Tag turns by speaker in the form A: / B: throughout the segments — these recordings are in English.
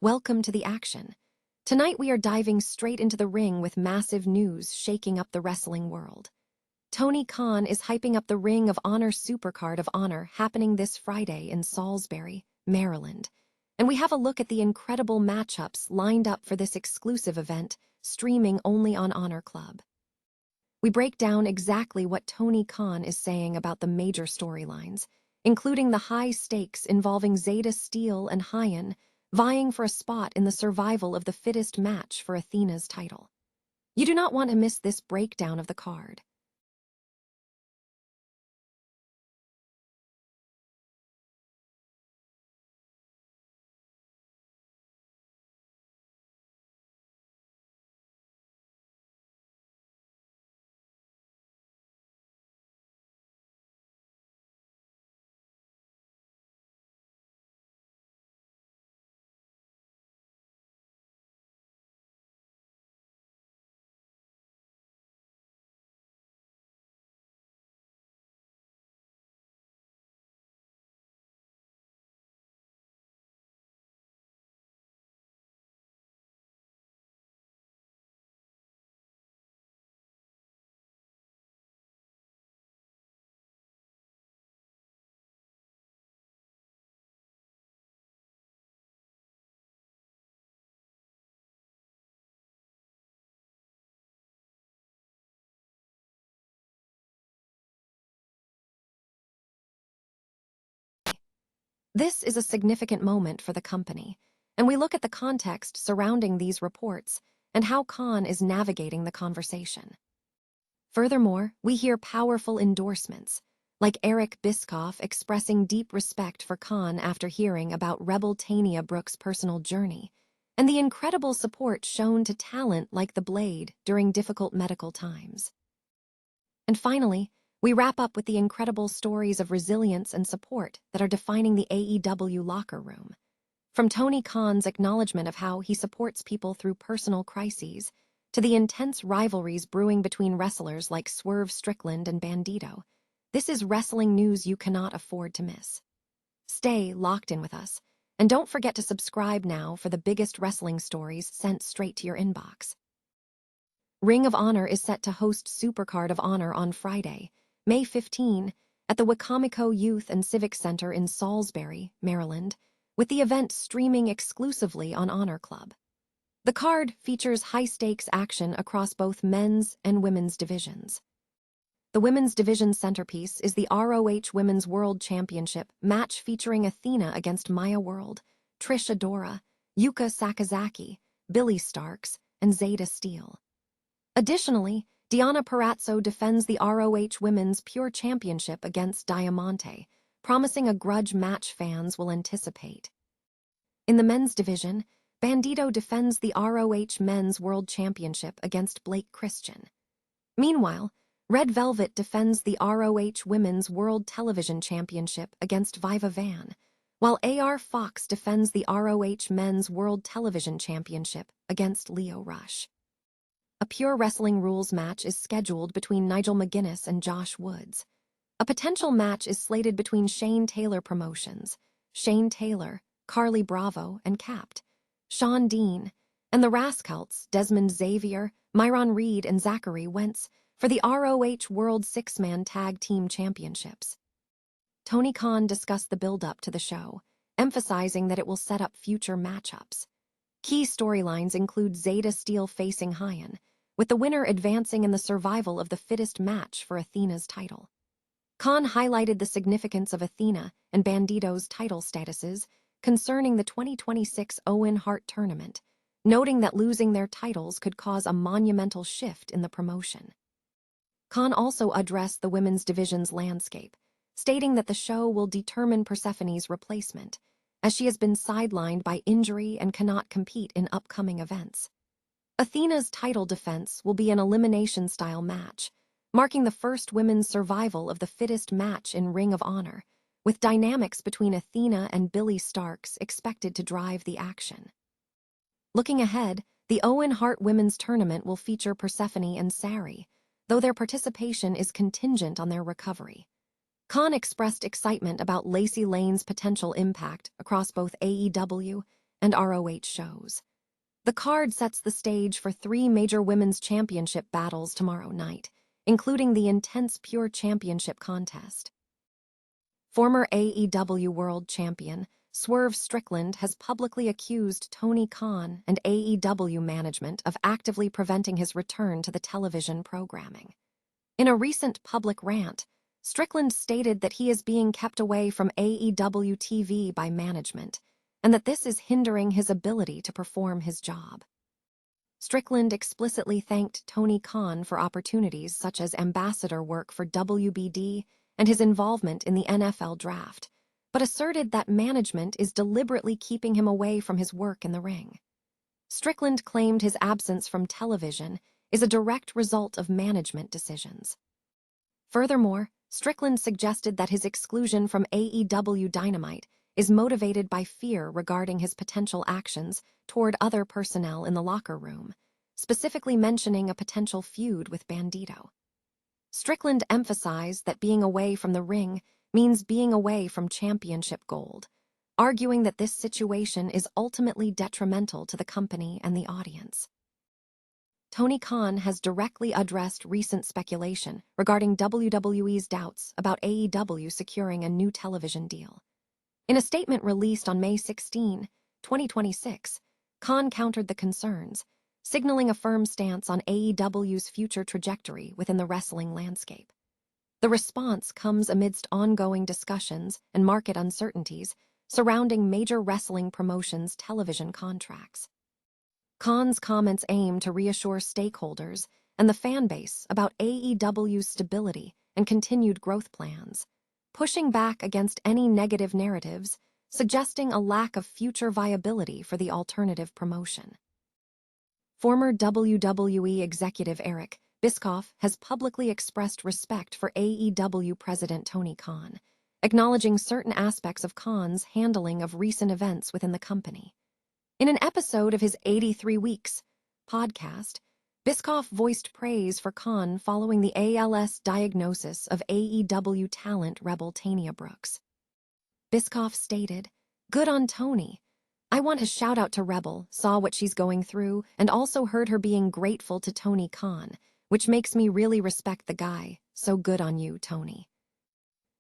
A: Welcome to the action. Tonight we are diving straight into the ring with massive news shaking up the wrestling world. Tony Khan is hyping up the Ring of Honor Supercard of Honor happening this Friday in Salisbury, Maryland. And we have a look at the incredible matchups lined up for this exclusive event, streaming only on Honor Club. We break down exactly what Tony Khan is saying about the major storylines, including the high stakes involving Zeta Steel and Hyan, vying for a spot in the survival of the fittest match for Athena's title. You do not want to miss this breakdown of the card. This is a significant moment for the company, and we look at the context surrounding these reports and how Khan is navigating the conversation. Furthermore, we hear powerful endorsements, like Eric Bischoff expressing deep respect for Khan after hearing about Rebel Tanea Brooks' personal journey, and the incredible support shown to talent like The Blade during difficult medical times. And finally, we wrap up with the incredible stories of resilience and support that are defining the AEW locker room. From Tony Khan's acknowledgement of how he supports people through personal crises, to the intense rivalries brewing between wrestlers like Swerve Strickland and Bandito, this is wrestling news you cannot afford to miss. Stay locked in with us, and don't forget to subscribe now for the biggest wrestling stories sent straight to your inbox. Ring of Honor is set to host Supercard of Honor on Friday, May 15, at the Wicomico Youth and Civic Center in Salisbury, Maryland, with the event streaming exclusively on Honor Club. The card features high-stakes action across both men's and women's divisions. The women's division centerpiece is the ROH Women's World Championship match featuring Athena against Maya World, Trish Adora, Yuka Sakazaki, Billy Starks, and Zeta Steel. Additionally, Deonna Purrazzo defends the ROH Women's Pure Championship against Diamante, promising a grudge match fans will anticipate. In the men's division, Bandito defends the ROH Men's World Championship against Blake Christian. Meanwhile, Red Velvet defends the ROH Women's World Television Championship against Viva Van, while AR Fox defends the ROH Men's World Television Championship against Lio Rush. A Pure Wrestling Rules match is scheduled between Nigel McGuinness and Josh Woods. A potential match is slated between Shane Taylor Promotions, Shane Taylor, Carly Bravo, and Capt, Sean Dean, and the Rascalts, Desmond Xavier, Myron Reed, and Zachary Wentz, for the ROH World Six-Man Tag Team Championships. Tony Khan discussed the build-up to the show, emphasizing that it will set up future matchups. Key storylines include Zeta Steel facing Hyan, with the winner advancing in the survival of the fittest match for Athena's title. Khan highlighted the significance of Athena and Bandito's title statuses concerning the 2026 Owen Hart tournament, noting that losing their titles could cause a monumental shift in the promotion. Khan also addressed the women's division's landscape, stating that the show will determine Persephone's replacement, as she has been sidelined by injury and cannot compete in upcoming events. Athena's title defense will be an elimination-style match, marking the first women's survival of the fittest match in Ring of Honor, with dynamics between Athena and Billy Starks expected to drive the action. Looking ahead, the Owen Hart Women's Tournament will feature Persephone and Sari, though their participation is contingent on their recovery. Khan expressed excitement about Lacey Lane's potential impact across both AEW and ROH shows. The card sets the stage for 3 major women's championship battles tomorrow night, including the intense Pure Championship contest. Former AEW World Champion Swerve Strickland has publicly accused Tony Khan and AEW management of actively preventing his return to the television programming. In a recent public rant, Strickland stated that he is being kept away from AEW TV by management, and that this is hindering his ability to perform his job. Strickland explicitly thanked Tony Khan for opportunities such as ambassador work for WBD and his involvement in the NFL draft, but asserted that management is deliberately keeping him away from his work in the ring. Strickland claimed his absence from television is a direct result of management decisions. Furthermore, Strickland suggested that his exclusion from AEW Dynamite is motivated by fear regarding his potential actions toward other personnel in the locker room, specifically mentioning a potential feud with Bandito. Strickland emphasized that being away from the ring means being away from championship gold, arguing that this situation is ultimately detrimental to the company and the audience. Tony Khan has directly addressed recent speculation regarding WWE's doubts about AEW securing a new television deal. In a statement released on May 16, 2026, Khan countered the concerns, signaling a firm stance on AEW's future trajectory within the wrestling landscape. The response comes amidst ongoing discussions and market uncertainties surrounding major wrestling promotions' television contracts. Khan's comments aim to reassure stakeholders and the fan base about AEW's stability and continued growth plans, pushing back against any negative narratives, suggesting a lack of future viability for the alternative promotion. Former WWE executive Eric Bischoff has publicly expressed respect for AEW president Tony Khan, acknowledging certain aspects of Khan's handling of recent events within the company. In an episode of his 83 Weeks podcast, Bischoff voiced praise for Khan following the ALS diagnosis of AEW talent rebel Tanea Brooks. Bischoff stated, "Good on Tony. I want to shout out to Rebel, saw what she's going through, and also heard her being grateful to Tony Khan, which makes me really respect the guy, so good on you, Tony."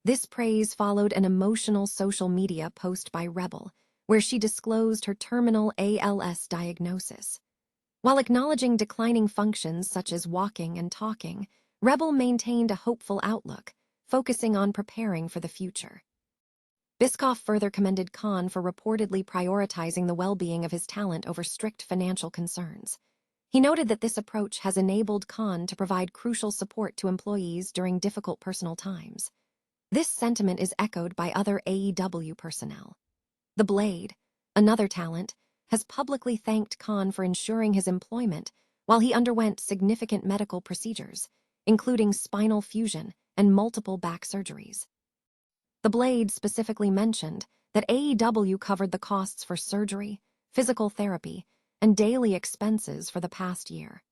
A: This praise followed an emotional social media post by Rebel, where she disclosed her terminal ALS diagnosis. While acknowledging declining functions such as walking and talking, Rebel maintained a hopeful outlook, focusing on preparing for the future. Bischoff further commended Khan for reportedly prioritizing the well-being of his talent over strict financial concerns. He noted that this approach has enabled Khan to provide crucial support to employees during difficult personal times. This sentiment is echoed by other AEW personnel. The Blade, another talent, has publicly thanked Khan for ensuring his employment while he underwent significant medical procedures, including spinal fusion and multiple back surgeries. The Blade specifically mentioned that AEW covered the costs for surgery, physical therapy, and daily expenses for the past year.